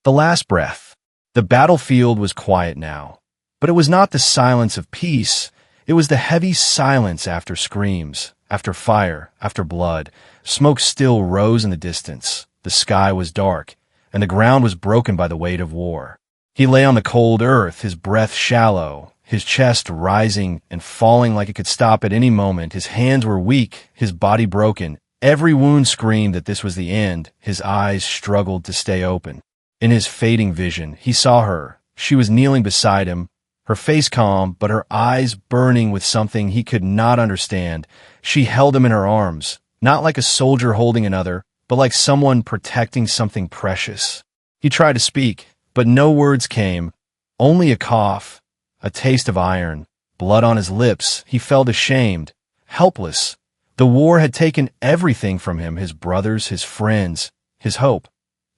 The last breath. The battlefield was quiet now. But it was not the silence of peace. It was the heavy silence after screams, after fire, after blood. Smoke still rose in the distance. The sky was dark, and the ground was broken by the weight of war. He lay on the cold earth, his breath shallow, his chest rising and falling like it could stop at any moment. His hands were weak, his body broken. Every wound screamed that this was the end. His eyes struggled to stay open. In his fading vision, he saw her. She was kneeling beside him, her face calm, but her eyes burning with something he could not understand. She held him in her arms, not like a soldier holding another, but like someone protecting something precious. He tried to speak, but no words came, only a cough, a taste of iron, blood on his lips. He felt ashamed, helpless. The war had taken everything from him, his brothers, his friends, his hope.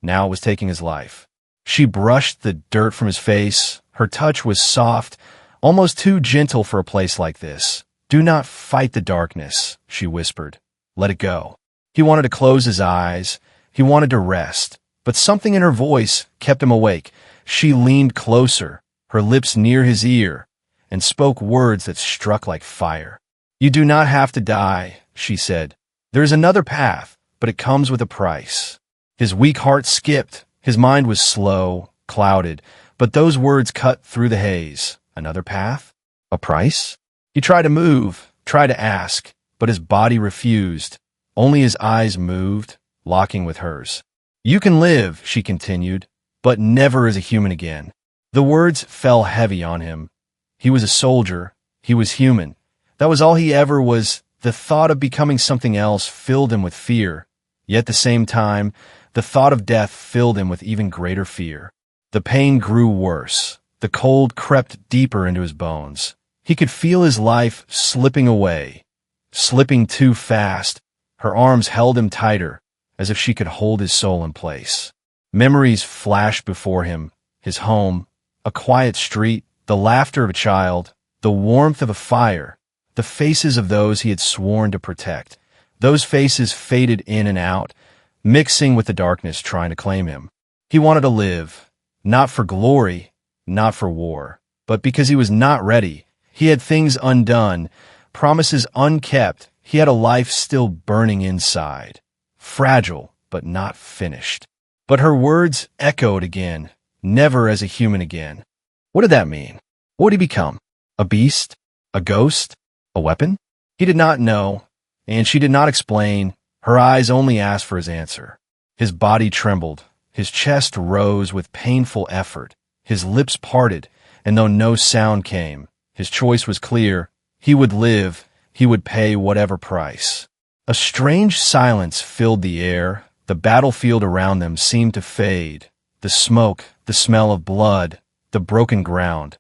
Now it was taking his life. She brushed the dirt from his face. Her touch was soft, almost too gentle for a place like this. "Do not fight the darkness," she whispered. "Let it go." He wanted to close his eyes. He wanted to rest. But something in her voice kept him awake. She leaned closer, her lips near his ear, and spoke words that struck like fire. "You do not have to die," she said. "There is another path, but it comes with a price." His weak heart skipped. His mind was slow, clouded, but those words cut through the haze. Another path? A price? He tried to move, tried to ask, but his body refused. Only his eyes moved, locking with hers. "You can live," she continued, "but never as a human again." The words fell heavy on him. He was a soldier. He was human. That was all he ever was. The thought of becoming something else filled him with fear. Yet at the same time, the thought of death filled him with even greater fear. The pain grew worse. The cold crept deeper into his bones. He could feel his life slipping away, slipping too fast. Her arms held him tighter, as if she could hold his soul in place. Memories flashed before him, his home, a quiet street, the laughter of a child, the warmth of a fire, the faces of those he had sworn to protect. Those faces faded in and out, mixing with the darkness trying to claim him. He wanted to live, not for glory, not for war, but because he was not ready. He had things undone, promises unkept. He had a life still burning inside, fragile but not finished. But her words echoed again, never as a human again. What did that mean? What would he become? A beast? A ghost? A weapon? He did not know, and she did not explain. Her eyes only asked for his answer. His body trembled. His chest rose with painful effort. His lips parted, and though no sound came, his choice was clear. He would live. He would pay whatever price. A strange silence filled the air. The battlefield around them seemed to fade. The smoke, the smell of blood, the broken ground,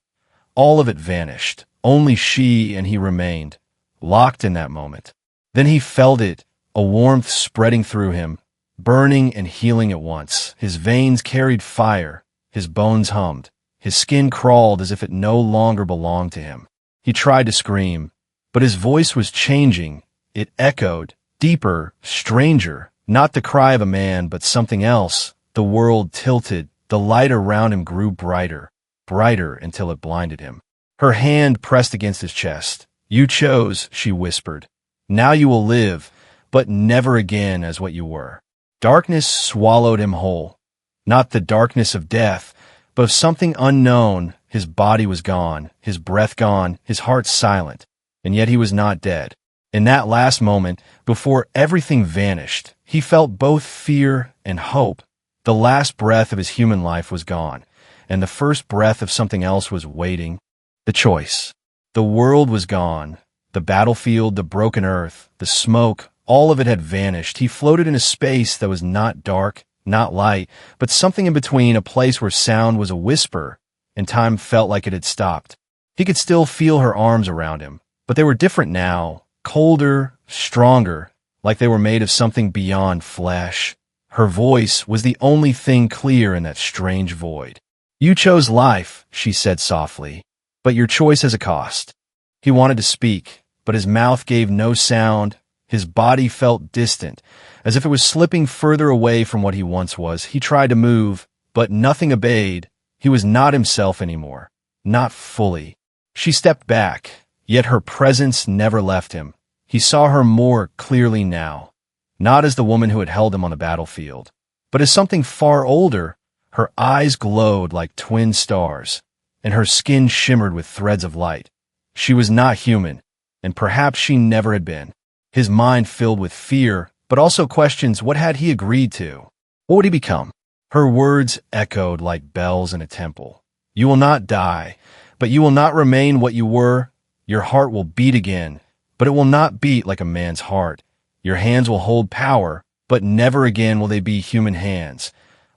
all of it vanished. Only she and he remained, locked in that moment. Then he felt it, a warmth spreading through him, burning and healing at once. His veins carried fire. His bones hummed. His skin crawled as if it no longer belonged to him. He tried to scream, but his voice was changing. It echoed, deeper, stranger, not the cry of a man, but something else. The world tilted. The light around him grew brighter, brighter until it blinded him. Her hand pressed against his chest. "You chose," she whispered. "Now you will live, but never again as what you were." Darkness swallowed him whole. Not the darkness of death, but of something unknown. His body was gone, his breath gone, his heart silent, and yet he was not dead. In that last moment, before everything vanished, he felt both fear and hope. The last breath of his human life was gone, and the first breath of something else was waiting. The choice. The world was gone. The battlefield, the broken earth, the smoke, all of it had vanished. He floated in a space that was not dark, not light, but something in between, a place where sound was a whisper, and time felt like it had stopped. He could still feel her arms around him, but they were different now, colder, stronger, like they were made of something beyond flesh. Her voice was the only thing clear in that strange void. "You chose life," she said softly, "but your choice has a cost." He wanted to speak, but his mouth gave no sound. His body felt distant, as if it was slipping further away from what he once was. He tried to move, But nothing obeyed. He was not himself anymore. Not fully. She stepped back, yet her presence never left him. He saw her more clearly now. Not as the woman who had held him on the battlefield, but as something far older. Her eyes glowed like twin stars, and her skin shimmered with threads of light. She was not human, and perhaps she never had been. His mind filled with fear, but also questions. What had he agreed to? What would he become? Her words echoed like bells in a temple. You will not die, but you will not remain what you were. Your heart will beat again, but it will not beat like a man's heart. Your hands will hold power, but never again will they be human hands.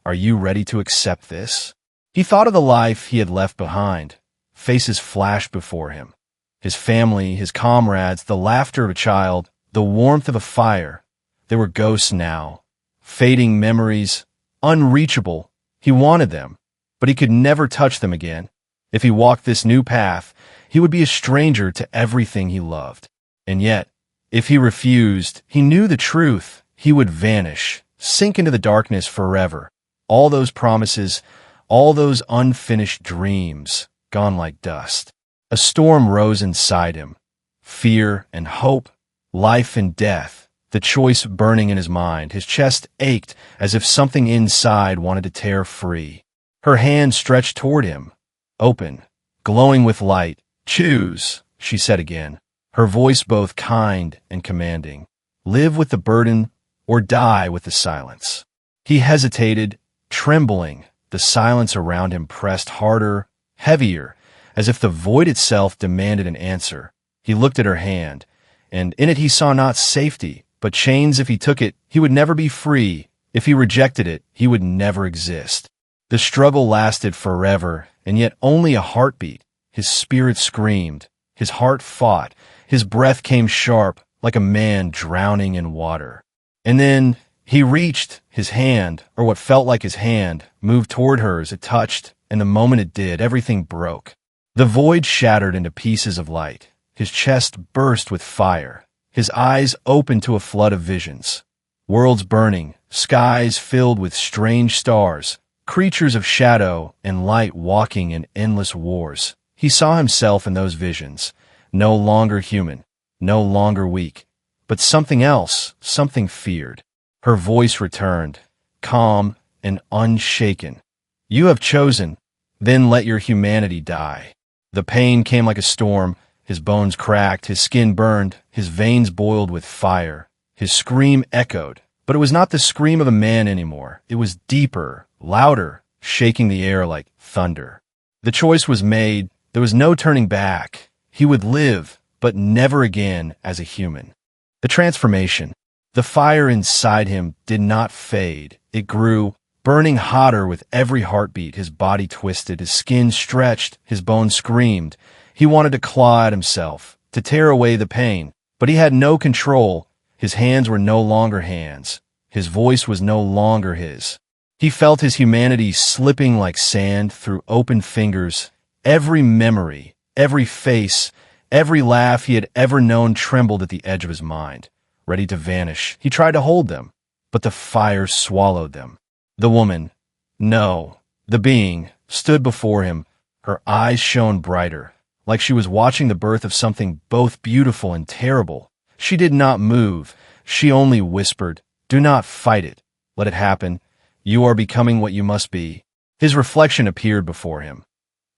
Are you ready to accept this? He thought of the life he had left behind. Faces flashed before him. His family, his comrades, the laughter of a child, the warmth of a fire. They were ghosts now. Fading memories, unreachable. He wanted them, but he could never touch them again. If he walked this new path, he would be a stranger to everything he loved. And yet, if he refused, he knew the truth. He would vanish, sink into the darkness forever. All those promises, all those unfinished dreams, gone like dust. A storm rose inside him. Fear and hope, life and death, the choice burning in his mind. His chest ached as if something inside wanted to tear free. Her hand stretched toward him, open, glowing with light. Choose, she said again, her voice both kind and commanding. Live with the burden or die with the silence. He hesitated, trembling. The silence around him pressed harder, heavier, as if the void itself demanded an answer. He looked at her hand, and in it he saw not safety, but chains. If he took it, he would never be free. If he rejected it, he would never exist. The struggle lasted forever, and yet only a heartbeat. His spirit screamed. His heart fought. His breath came sharp, like a man drowning in water. And then he reached. His hand, or what felt like his hand, moved toward hers. It touched, and the moment it did, everything broke. The void shattered into pieces of light. His chest burst with fire. His eyes opened to a flood of visions. Worlds burning, skies filled with strange stars, creatures of shadow and light walking in endless wars. He saw himself in those visions, no longer human, no longer weak, but something else, something feared. Her voice returned, calm and unshaken. You have chosen, then let your humanity die. The pain came like a storm. His bones cracked, his skin burned, his veins boiled with fire. His scream echoed, but it was not the scream of a man anymore. It was deeper, louder, shaking the air like thunder. The choice was made. There was no turning back. He would live, but never again as a human. The transformation. The fire inside him did not fade. It grew, burning hotter with every heartbeat. His body twisted, his skin stretched, his bones screamed. He wanted to claw at himself, to tear away the pain, but he had no control. His hands were no longer hands. His voice was no longer his. He felt his humanity slipping like sand through open fingers. Every memory, every face, every laugh he had ever known trembled at the edge of his mind, ready to vanish. He tried to hold them, but the fire swallowed them. The woman, no, the being, stood before him. Her eyes shone brighter, like she was watching the birth of something both beautiful and terrible. She did not move. She only whispered, "Do not fight it. Let it happen. You are becoming what you must be." His reflection appeared before him,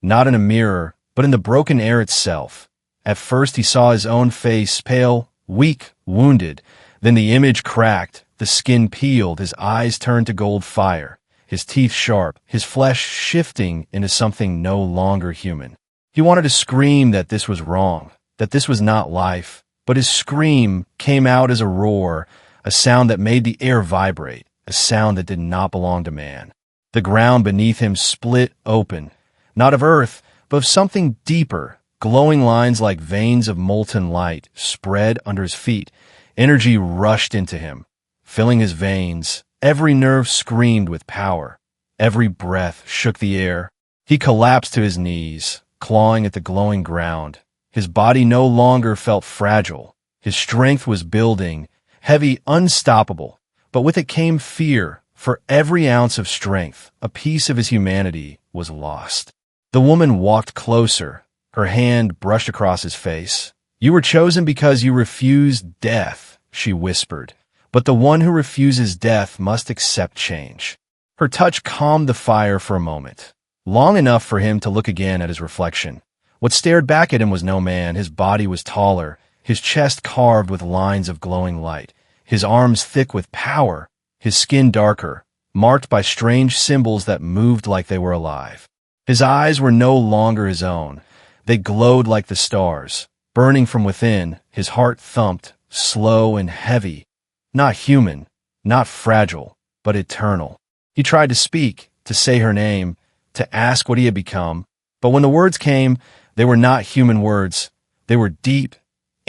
not in a mirror, but in the broken air itself. At first he saw his own face, pale, weak, wounded. Then the image cracked, the skin peeled, his eyes turned to gold fire, his teeth sharp, his flesh shifting into something no longer human. He wanted to scream that this was wrong, that this was not life, but his scream came out as a roar, a sound that made the air vibrate, a sound that did not belong to man. The ground beneath him split open, not of earth, but of something deeper. Glowing lines like veins of molten light spread under his feet. Energy rushed into him, filling his veins. Every nerve screamed with power. Every breath shook the air. He collapsed to his knees, clawing at the glowing ground. His body no longer felt fragile. His strength was building, heavy, unstoppable. But with it came fear, For every ounce of strength, a piece of his humanity was lost. The woman walked closer. Her hand brushed across his face. "You were chosen because you refused death," she whispered. "But the one who refuses death must accept change." Her touch calmed the fire for a moment, long enough for him to look again at his reflection. What stared back at him was no man. His body was taller, his chest carved with lines of glowing light, his arms thick with power, his skin darker, marked by strange symbols that moved like they were alive. His eyes were no longer his own. They glowed like the stars, burning from within. His heart thumped, slow and heavy. Not human, not fragile, but eternal. He tried to speak, to say her name, to ask what he had become, but when the words came, they were not human words. They were deep,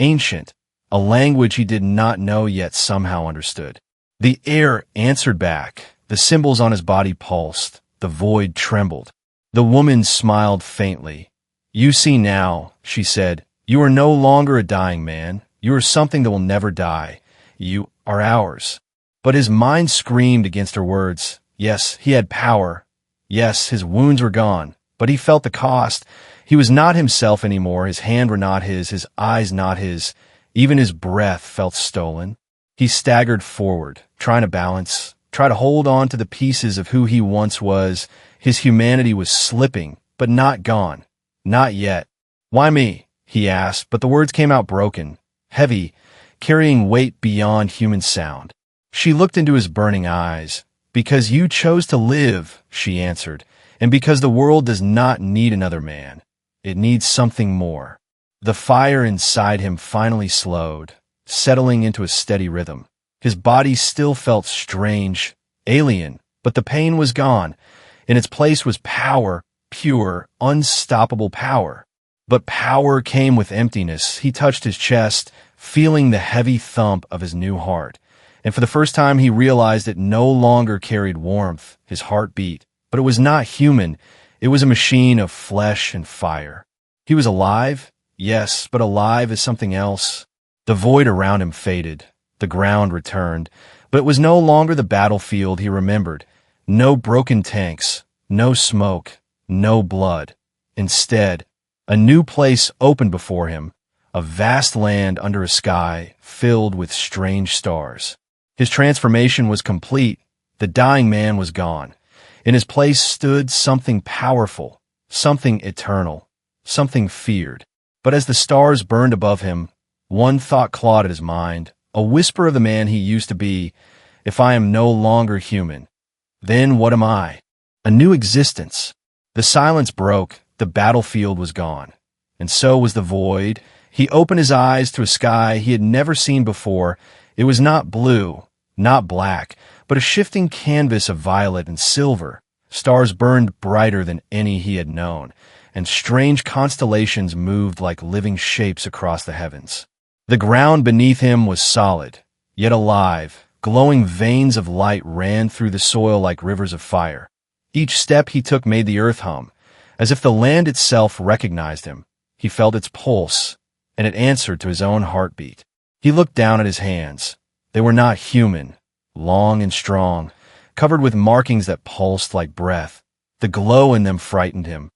ancient, a language he did not know yet somehow understood. The air answered back. The symbols on his body pulsed. The void trembled. The woman smiled faintly. "You see now," she said, "you are no longer a dying man. You are something that will never die. You are ours." But his mind screamed against her words. Yes, he had power. Yes, his wounds were gone, but he felt the cost. He was not himself anymore. His hands were not his eyes not his. Even his breath felt stolen. He staggered forward, trying to balance, try to hold on to the pieces of who he once was. His humanity was slipping, but not gone. Not yet. "Why me?" he asked, but the words came out broken, heavy, carrying weight beyond human sound. She looked into his burning eyes. "Because you chose to live," she answered, "and because the world does not need another man. It needs something more." The fire inside him finally slowed, settling into a steady rhythm. His body still felt strange, alien, but the pain was gone. In its place was power, pure, unstoppable power. But power came with emptiness. He touched his chest, feeling the heavy thump of his new heart. And for the first time he realized it no longer carried warmth. His heart beat, but it was not human. It was a machine of flesh and fire. He was alive, yes, but alive as something else. The void around him faded. The ground returned, but it was no longer the battlefield he remembered. No broken tanks, no smoke, no blood. Instead, a new place opened before him, a vast land under a sky filled with strange stars. His transformation was complete. The dying man was gone. In his place stood something powerful, something eternal, something feared. But as the stars burned above him, one thought clawed at his mind, a whisper of the man he used to be. "If I am no longer human, then what am I?" A new existence. The silence broke. The battlefield was gone. And so was the void. He opened his eyes to a sky he had never seen before. It was not blue, not black, but a shifting canvas of violet and silver. Stars burned brighter than any he had known, and strange constellations moved like living shapes across the heavens. The ground beneath him was solid, yet alive. Glowing veins of light ran through the soil like rivers of fire. Each step he took made the earth hum, as if the land itself recognized him. He felt its pulse, and it answered to his own heartbeat. He looked down at his hands. They were not human, long and strong, covered with markings that pulsed like breath. The glow in them frightened him,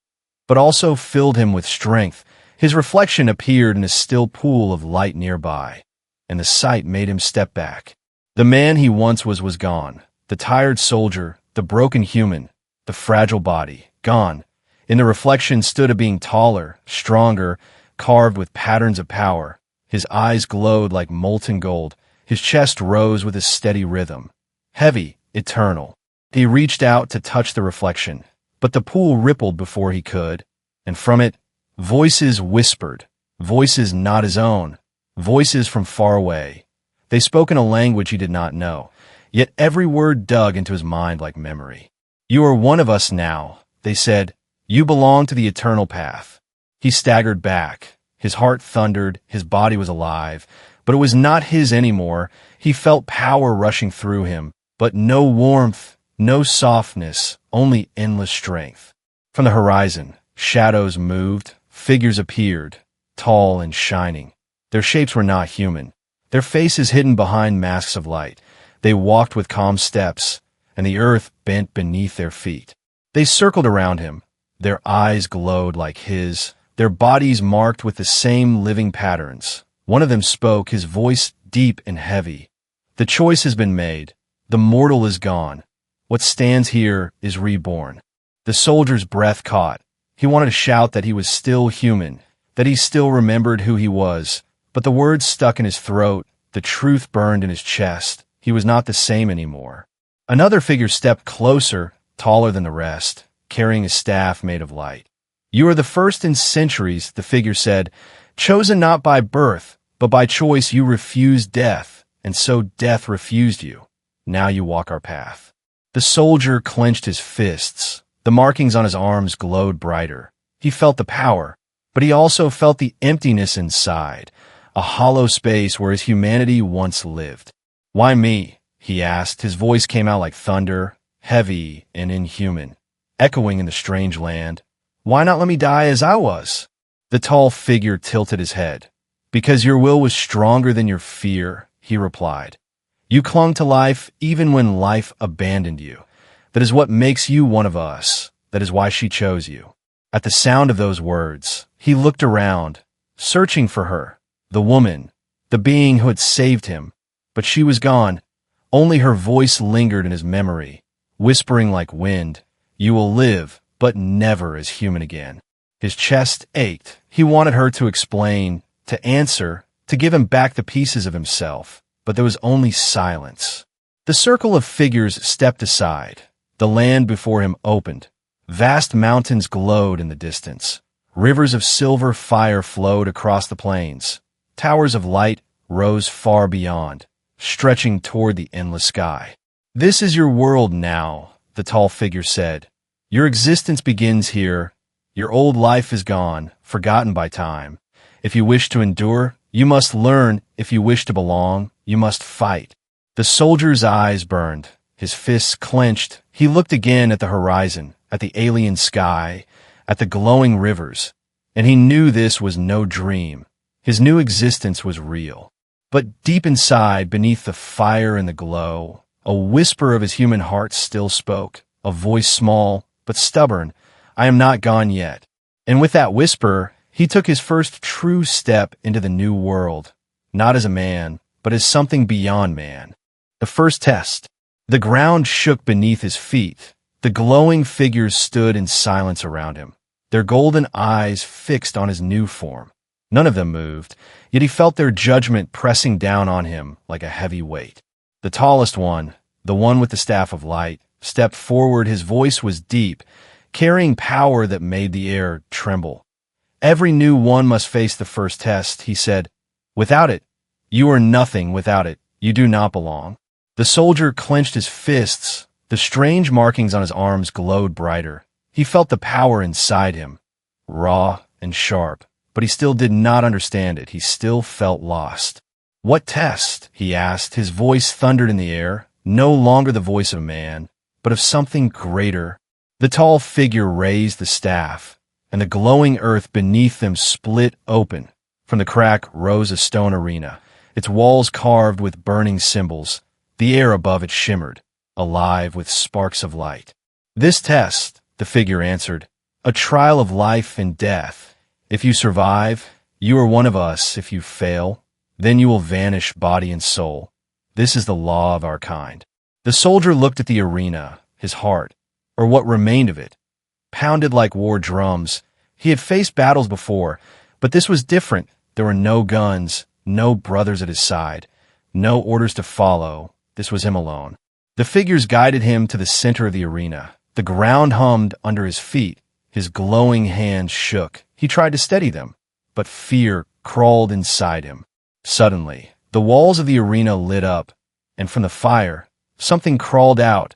but also filled him with strength. His reflection appeared in a still pool of light nearby, and the sight made him step back. The man he once was gone. The tired soldier, the broken human, the fragile body, gone. In the reflection stood a being taller, stronger, carved with patterns of power. His eyes glowed like molten gold. His chest rose with a steady rhythm. Heavy, eternal. He reached out to touch the reflection, but the pool rippled before he could, and from it, voices whispered, voices not his own, voices from far away. They spoke in a language he did not know, yet every word dug into his mind like memory. "You are one of us now," they said. "You belong to the eternal path." He staggered back. His heart thundered, his body was alive, but it was not his anymore. He felt power rushing through him, but no warmth, no softness, only endless strength. From the horizon, shadows moved, figures appeared, tall and shining. Their shapes were not human, their faces hidden behind masks of light. They walked with calm steps, and the earth bent beneath their feet. They circled around him. Their eyes glowed like his, their bodies marked with the same living patterns. One of them spoke, his voice deep and heavy. The choice has been made. The mortal is gone. What stands here is reborn. The soldier's breath caught. He wanted to shout that he was still human, that he still remembered who he was, but the words stuck in his throat, the truth burned in his chest. He was not the same anymore. Another figure stepped closer, taller than the rest, carrying a staff made of light. You are the first in centuries, the figure said, chosen not by birth, but by choice. You refused death, and so death refused you. Now you walk our path. The soldier clenched his fists. The markings on his arms glowed brighter. He felt the power, but he also felt the emptiness inside, a hollow space where his humanity once lived. Why me? He asked. His voice came out like thunder, heavy and inhuman, echoing in the strange land. Why not let me die as I was? The tall figure tilted his head. Because your will was stronger than your fear, he replied. You clung to life even when life abandoned you. That is what makes you one of us. That is why she chose you. At the sound of those words, he looked around, searching for her, the woman, the being who had saved him. But she was gone. Only her voice lingered in his memory, whispering like wind, you will live, but never as human again. His chest ached. He wanted her to explain, to answer, to give him back the pieces of himself, but there was only silence. The circle of figures stepped aside. The land before him opened. Vast mountains glowed in the distance. Rivers of silver fire flowed across the plains. Towers of light rose far beyond, stretching toward the endless sky. This is your world now, the tall figure said. Your existence begins here. Your old life is gone, forgotten by time. If you wish to endure, you must learn. If you wish to belong, you must fight. The soldier's eyes burned. His fists clenched. He looked again at the horizon, at the alien sky, at the glowing rivers, and he knew this was no dream. His new existence was real. But deep inside, beneath the fire and the glow, a whisper of his human heart still spoke, a voice small but stubborn. I am not gone yet. And with that whisper, he took his first true step into the new world, not as a man, but as something beyond man. The first test. The ground shook beneath his feet. The glowing figures stood in silence around him, their golden eyes fixed on his new form. None of them moved, yet he felt their judgment pressing down on him like a heavy weight. The tallest one, the one with the staff of light, stepped forward. His voice was deep, carrying power that made the air tremble. Every new one must face the first test, he said. Without it, you are nothing. Without it, you do not belong. The soldier clenched his fists. The strange markings on his arms glowed brighter. He felt the power inside him, raw and sharp, but he still did not understand it. He still felt lost. What test? He asked. His voice thundered in the air, no longer the voice of a man, but of something greater. The tall figure raised the staff, and the glowing earth beneath them split open. From the crack rose a stone arena, its walls carved with burning symbols. The air above it shimmered, alive with sparks of light. This test, the figure answered, a trial of life and death. If you survive, you are one of us. If you fail, then you will vanish body and soul. This is the law of our kind. The soldier looked at the arena, his heart, or what remained of it, pounded like war drums. He had faced battles before, but this was different. There were no guns, no brothers at his side, no orders to follow. This was him alone. The figures guided him to the center of the arena. The ground hummed under his feet. His glowing hands shook. He tried to steady them, but fear crawled inside him. Suddenly, the walls of the arena lit up, and from the fire, something crawled out.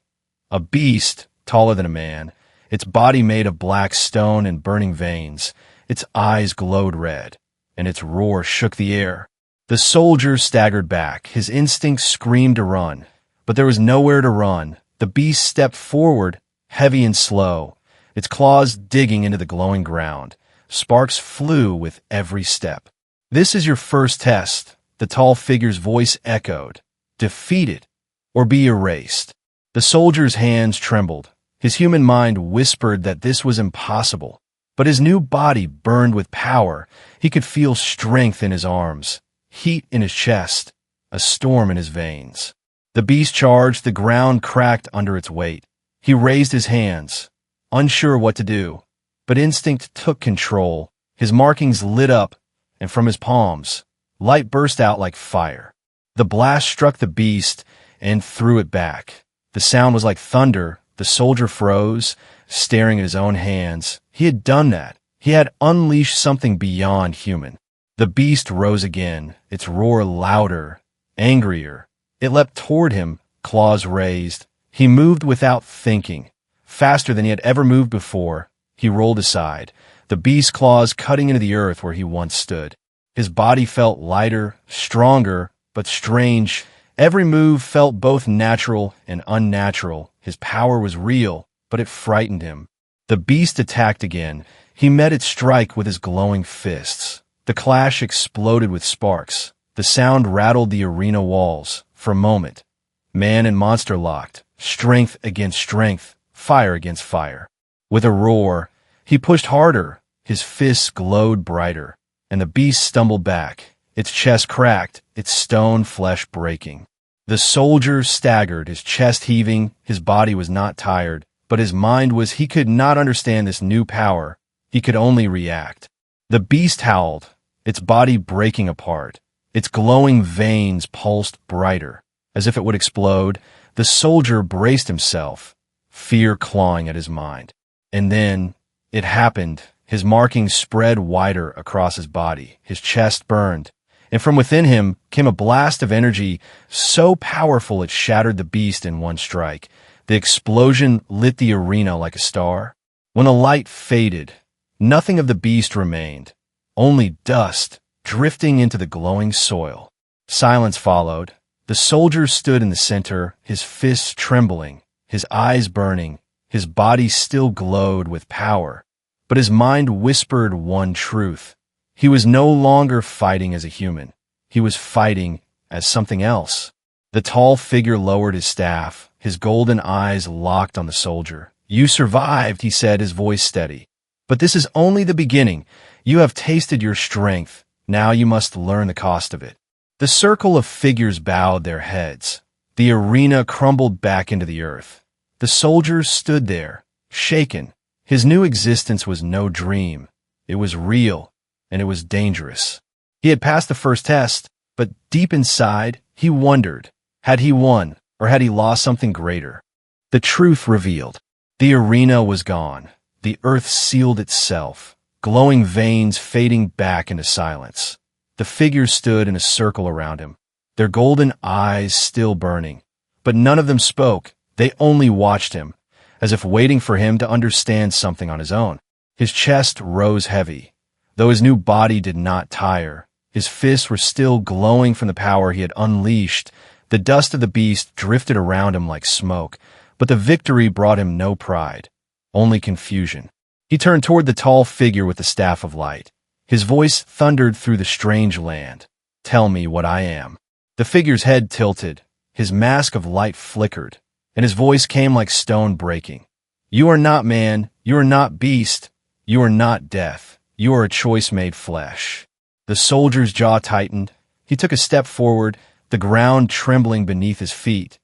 A beast, taller than a man, its body made of black stone and burning veins. Its eyes glowed red, and its roar shook the air. The soldier staggered back. His instincts screamed to run, but there was nowhere to run. The beast stepped forward, heavy and slow, its claws digging into the glowing ground. Sparks flew with every step. This is your first test, the tall figure's voice echoed. Defeat it, or be erased. The soldier's hands trembled. His human mind whispered that this was impossible. But his new body burned with power. He could feel strength in his arms, heat in his chest, a storm in his veins. The beast charged, the ground cracked under its weight. He raised his hands, unsure what to do, but instinct took control. His markings lit up, and from his palms, light burst out like fire. The blast struck the beast and threw it back. The sound was like thunder. The soldier froze, staring at his own hands. He had done that. He had unleashed something beyond human. The beast rose again, its roar louder, angrier. It leapt toward him, claws raised. He moved without thinking, faster than he had ever moved before. He rolled aside, the beast's claws cutting into the earth where he once stood. His body felt lighter, stronger, but strange. Every move felt both natural and unnatural. His power was real, but it frightened him. The beast attacked again. He met its strike with his glowing fists. The clash exploded with sparks. The sound rattled the arena walls. For a moment, man and monster locked, strength against strength, fire against fire. With a roar, he pushed harder. His fists glowed brighter, and the beast stumbled back, its chest cracked, its stone flesh breaking. The soldier staggered, his chest heaving. His body was not tired, but his mind was. He could not understand this new power. He could only react. The beast howled, its body breaking apart. Its glowing veins pulsed brighter, as if it would explode. The soldier braced himself, fear clawing at his mind. And then, it happened. His markings spread wider across his body. His chest burned, and from within him came a blast of energy so powerful it shattered the beast in one strike. The explosion lit the arena like a star. When the light faded, nothing of the beast remained, only dust drifting into the glowing soil. Silence followed. The soldier stood in the center, his fists trembling, his eyes burning. His body still glowed with power, but his mind whispered one truth. He was no longer fighting as a human. He was fighting as something else. The tall figure lowered his staff, his golden eyes locked on the soldier. "You survived," he said, his voice steady. "But this is only the beginning. You have tasted your strength. Now you must learn the cost of it." The circle of figures bowed their heads. The arena crumbled back into the earth. The soldier stood there, shaken. His new existence was no dream. It was real, and it was dangerous. He had passed the first test, but deep inside, he wondered, had he won, or had he lost something greater? The truth revealed. The arena was gone. The earth sealed itself, glowing veins fading back into silence. The figures stood in a circle around him, their golden eyes still burning. But none of them spoke. They only watched him, as if waiting for him to understand something on his own. His chest rose heavy, though his new body did not tire. His fists were still glowing from the power he had unleashed. The dust of the beast drifted around him like smoke, but the victory brought him no pride, only confusion. He turned toward the tall figure with the staff of light. His voice thundered through the strange land. "Tell me what I am." The figure's head tilted, his mask of light flickered, and his voice came like stone breaking. "You are not man, you are not beast, you are not death, you are a choice made flesh." The soldier's jaw tightened. He took a step forward, the ground trembling beneath his feet.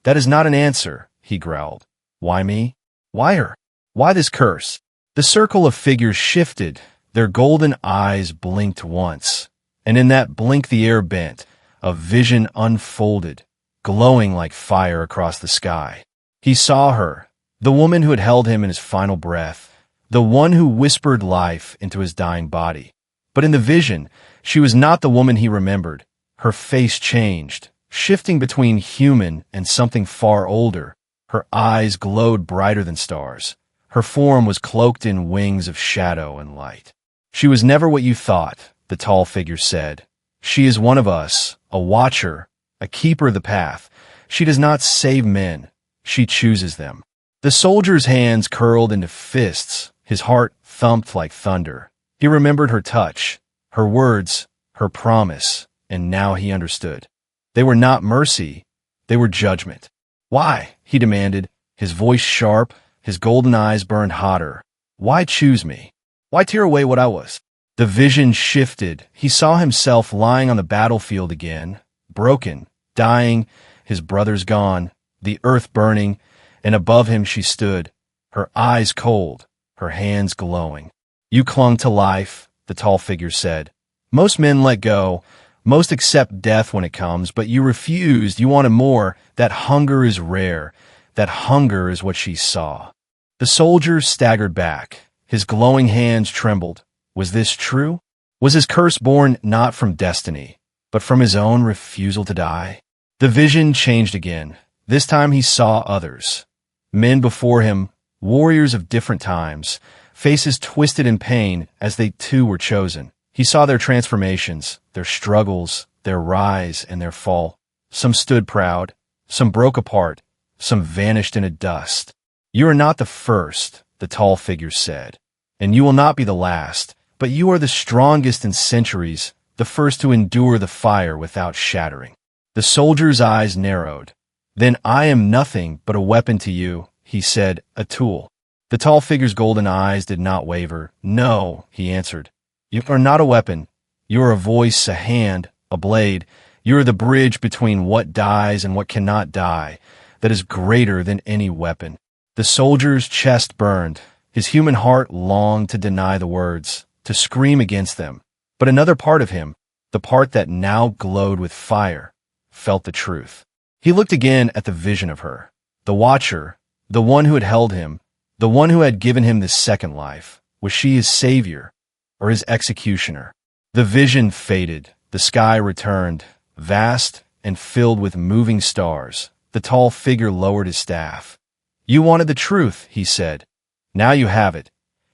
"That is not an answer," he growled. "Why me? Why her? Why this curse?" The circle of figures shifted. Their golden eyes blinked once, and in that blink the air bent. A vision unfolded, glowing like fire across the sky. He saw her, the woman who had held him in his final breath, the one who whispered life into his dying body. But in the vision, she was not the woman he remembered. Her face changed, shifting between human and something far older. Her eyes glowed brighter than stars. Her form was cloaked in wings of shadow and light. "She was never what you thought," the tall figure said. "She is one of us, a watcher, a keeper of the path. She does not save men. She chooses them." The soldier's hands curled into fists. His heart thumped like thunder. He remembered her touch, her words, her promise, and now he understood. They were not mercy. They were judgment. "Why?" he demanded, his voice sharp, his golden eyes burned hotter. Why choose me? Why tear away what I was? The vision shifted. He saw himself lying on the battlefield again, broken, dying, his brothers gone, the earth burning, and above him she stood, her eyes cold, her hands glowing. You clung to life, the tall figure said. Most men let go, most accept death when it comes, but you refused, you wanted more. That hunger is rare. That hunger is what she saw. The soldier staggered back. His glowing hands trembled. Was this true? Was his curse born not from destiny, but from his own refusal to die? The vision changed again. This time he saw others. Men before him, warriors of different times, faces twisted in pain as they too were chosen. He saw their transformations, their struggles, their rise and their fall. Some stood proud, some broke apart, some vanished into dust. You are not the first, the tall figure said, and you will not be the last, but you are the strongest in centuries, the first to endure the fire without shattering. The soldier's eyes narrowed. Then I am nothing but a weapon to you, he said, a tool. The tall figure's golden eyes did not waver. No, he answered. You are not a weapon. You are a voice, a hand, a blade. You are the bridge between what dies and what cannot die, that is greater than any weapon. The soldier's chest burned. His human heart longed to deny the words, to scream against them. But another part of him, the part that now glowed with fire, felt the truth. He looked again at the vision of her, the watcher, the one who had held him, the one who had given him this second life. Was she his savior or his executioner? The vision faded. The sky returned, vast and filled with moving stars. The tall figure lowered his staff. You wanted the truth, he said. Now you have it.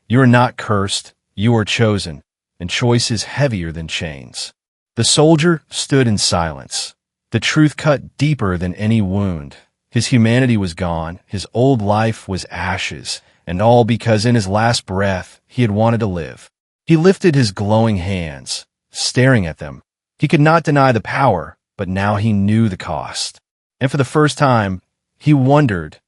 You are not cursed. You are chosen, and choice is heavier than chains. The soldier stood in silence. The truth cut deeper than any wound. His humanity was gone. His old life was ashes, and all because in his last breath he had wanted to live. He lifted his glowing hands, staring at them. He could not deny the power, but now he knew the cost. And for the first time, he wondered,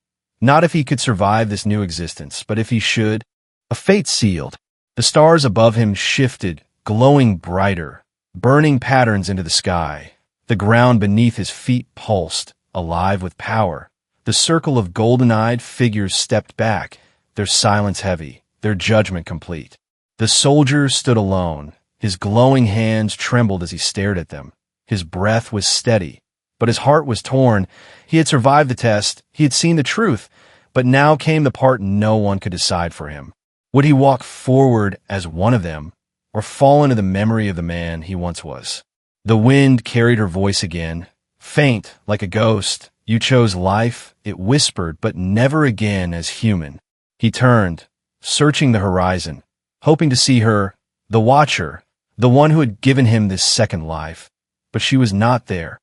not if he could survive this new existence, but if he should. A fate sealed. The stars above him shifted, glowing brighter, burning patterns into the sky. The ground beneath his feet pulsed, alive with power. The circle of golden-eyed figures stepped back, their silence heavy, their judgment complete. The soldier stood alone. His glowing hands trembled as he stared at them. His breath was steady, but his heart was torn. He had survived the test. He had seen the truth, but now came the part no one could decide for him. Would he walk forward as one of them, or fall into the memory of the man he once was? The wind carried her voice again, faint like a ghost. You chose life, it whispered, but never again as human. He turned, searching the horizon, hoping to see her, the watcher, the one who had given him this second life. But she was not there.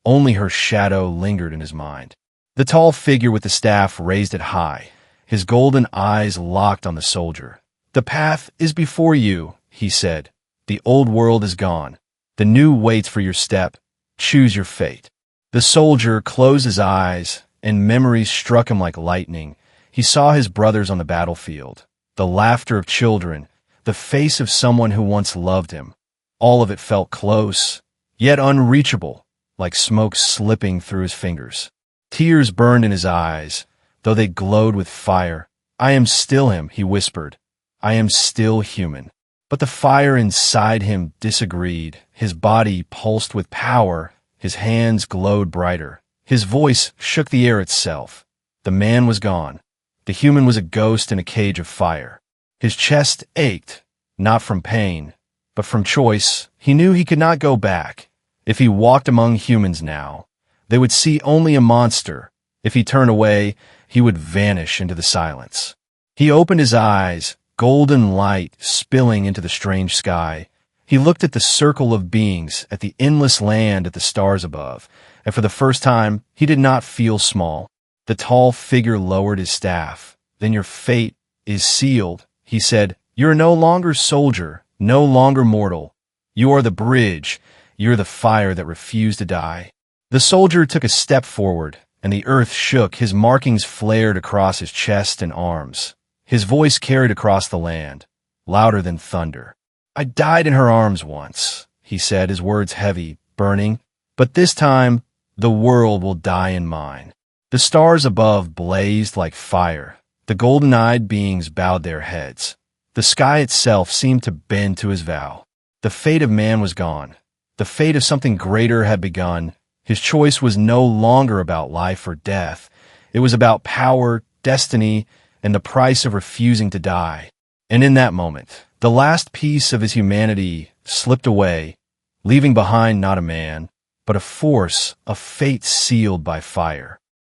Only her shadow lingered in his mind. The tall figure with the staff raised it high, his golden eyes locked on the soldier. The path is before you, he said. The old world is gone. The new waits for your step. Choose your fate. The soldier closed his eyes, and memories struck him like lightning. He saw his brothers on the battlefield, the laughter of children, the face of someone who once loved him. All of it felt close, yet unreachable, like smoke slipping through his fingers. Tears burned in his eyes, though they glowed with fire. I am still him, he whispered. I am still human. But the fire inside him disagreed. His body pulsed with power. His hands glowed brighter. His voice shook the air itself. The man was gone. The human was a ghost in a cage of fire. His chest ached, not from pain, but from choice. He knew he could not go back. If he walked among humans now, they would see only a monster. If he turned away, he would vanish into the silence. He opened his eyes, golden light spilling into the strange sky. He looked at the circle of beings, at the endless land, at the stars above, and for the first time, he did not feel small. The tall figure lowered his staff. Then your fate is sealed, he said. You are no longer soldier, no longer mortal. You are the bridge. You are the fire that refused to die. The soldier took a step forward, and the earth shook. His markings flared across his chest and arms. His voice carried across the land, louder than thunder. "I died in her arms once," he said, his words heavy, burning. "But this time, the world will die in mine." The stars above blazed like fire. The golden-eyed beings bowed their heads. The sky itself seemed to bend to his vow. The fate of man was gone. The fate of something greater had begun. His choice was no longer about life or death. It was about power, destiny, and the price of refusing to die. And in that moment, the last piece of his humanity slipped away, leaving behind not a man, but a force, a fate sealed by fire.